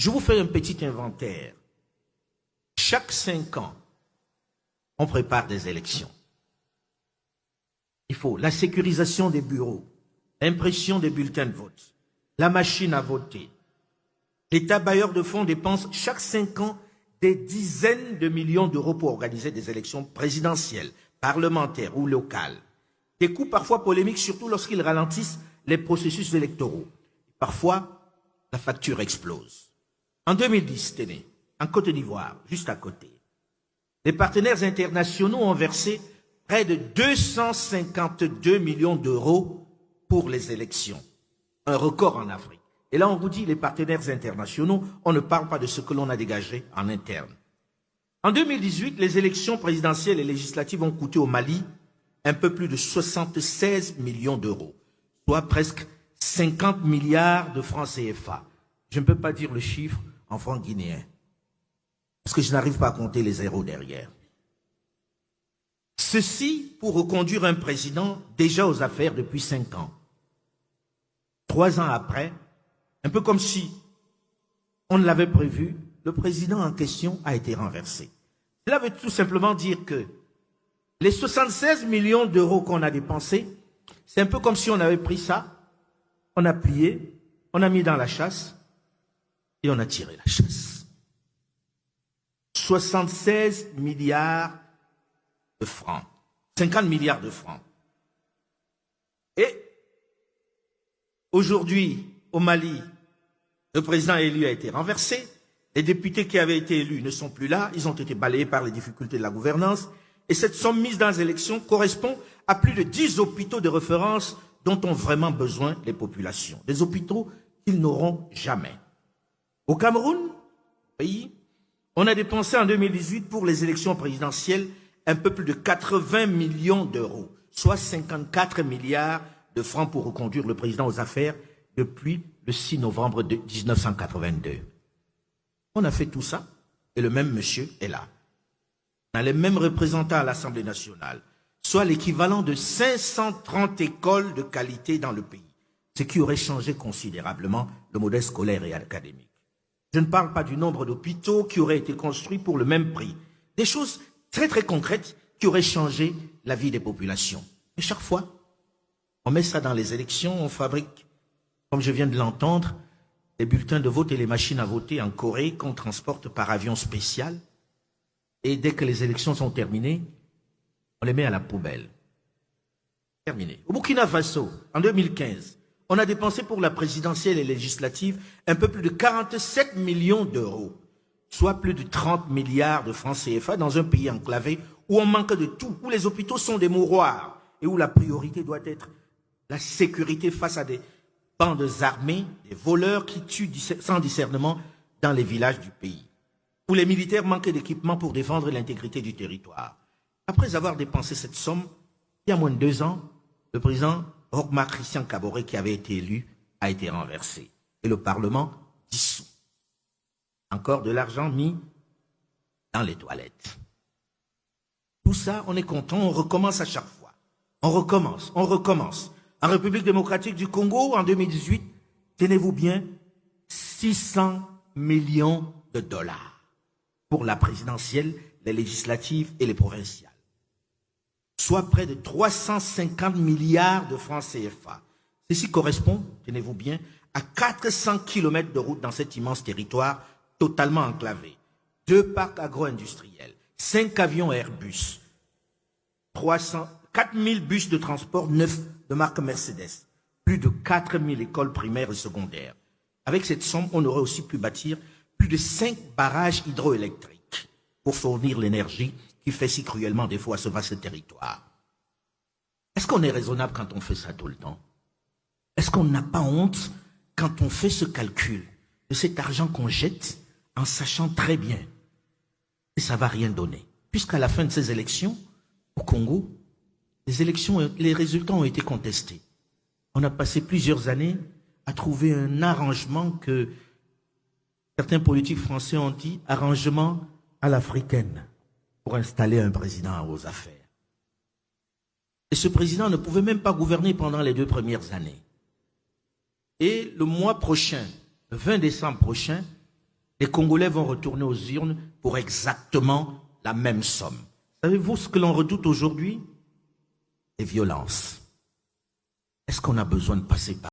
Je vous fais un petit inventaire. Chaque 5 ans, on prépare des élections. Il faut la sécurisation des bureaux, l'impression des bulletins de vote, la machine à voter. L'État bailleur de fonds dépense chaque 5 ans des dizaines de millions d'euros pour organiser des élections présidentielles, parlementaires ou locales. Des coûts parfois polémiques, surtout lorsqu'ils ralentissent les processus électoraux. Parfois, la facture explose. En 2010, tenez, en Côte d'Ivoire, juste à côté, les partenaires internationaux ont versé près de 252 millions d'euros pour les élections. Un record en Afrique. Et là, on vous dit, les partenaires internationaux, on ne parle pas de ce que l'on a dégagé en interne. En 2018, les élections présidentielles et législatives ont coûté au Mali un peu plus de 76 millions d'euros, soit presque 50 milliards de francs CFA. Je ne peux pas dire le chiffre en francs guinéens, parce que je n'arrive pas à compter les zéros derrière. Ceci pour reconduire un président déjà aux affaires depuis 5 ans. 3 ans après, un peu comme si on l'avait prévu, le président en question a été renversé. Cela veut tout simplement dire que les 76 millions d'euros qu'on a dépensés, c'est un peu comme si on avait pris ça, on a plié, on a mis dans la chasse et on a tiré la chasse. 76 milliards de francs, 50 milliards de francs. Et aujourd'hui, au Mali, le président élu a été renversé. Les députés qui avaient été élus ne sont plus là. Ils ont été balayés par les difficultés de la gouvernance. Et cette somme mise dans les élections correspond à plus de 10 hôpitaux de référence dont ont vraiment besoin les populations. Des hôpitaux qu'ils n'auront jamais. Au Cameroun, pays, on a dépensé en 2018 pour les élections présidentielles un peu plus de 80 millions d'euros, soit 54 milliards de francs pour reconduire le président aux affaires depuis le 6 novembre 1982. On a fait tout ça et le même monsieur est là. On a les mêmes représentants à l'Assemblée nationale, soit l'équivalent de 530 écoles de qualité dans le pays, ce qui aurait changé considérablement le modèle scolaire et académique. Je ne parle pas du nombre d'hôpitaux qui auraient été construits pour le même prix. Des choses très très concrètes qui auraient changé la vie des populations. Et chaque fois, on met ça dans les élections, on fabrique, comme je viens de l'entendre, les bulletins de vote et les machines à voter en Corée qu'on transporte par avion spécial. Et dès que les élections sont terminées, on les met à la poubelle. Terminé. Au Burkina Faso, en 2015, on a dépensé pour la présidentielle et législative un peu plus de 47 millions d'euros, soit plus de 30 milliards de francs CFA dans un pays enclavé où on manque de tout, où les hôpitaux sont des mouroirs et où la priorité doit être la sécurité face à des bandes armées, des voleurs qui tuent sans discernement dans les villages du pays, où les militaires manquaient d'équipement pour défendre l'intégrité du territoire. Après avoir dépensé cette somme, il y a moins de 2 ans, le président Roch-Marc Christian Kaboré, qui avait été élu, a été renversé. Et le Parlement dissous. Encore de l'argent mis dans les toilettes. Tout ça, on est content, on recommence à chaque fois. On recommence, on recommence. En République démocratique du Congo, en 2018, tenez-vous bien, 600 millions de dollars pour la présidentielle, les législatives et les provinciales. Soit près de 350 milliards de francs CFA. Ceci correspond, tenez-vous bien, à 400 km de route dans cet immense territoire totalement enclavé. 2 parcs agro-industriels, 5 avions Airbus, 4000 bus de transport neufs de marque Mercedes, plus de 4000 écoles primaires et secondaires. Avec cette somme, on aurait aussi pu bâtir plus de 5 barrages hydroélectriques pour fournir l'énergie qui fait si cruellement défaut à ce vaste territoire. Est-ce qu'on est raisonnable quand on fait ça tout le temps? Est-ce qu'on n'a pas honte quand on fait ce calcul de cet argent qu'on jette en sachant très bien que ça ne va rien donner? Puisqu'à la fin de ces élections, au Congo, les résultats ont été contestés. On a passé plusieurs années à trouver un arrangement que certains politiques français ont dit arrangement à l'africaine pour installer un président aux affaires. Et ce président ne pouvait même pas gouverner pendant les 2 premières années. Et le mois prochain, le 20 décembre prochain, les Congolais vont retourner aux urnes pour exactement la même somme. Savez-vous ce que l'on redoute aujourd'hui? Les violences. Est-ce qu'on a besoin de passer par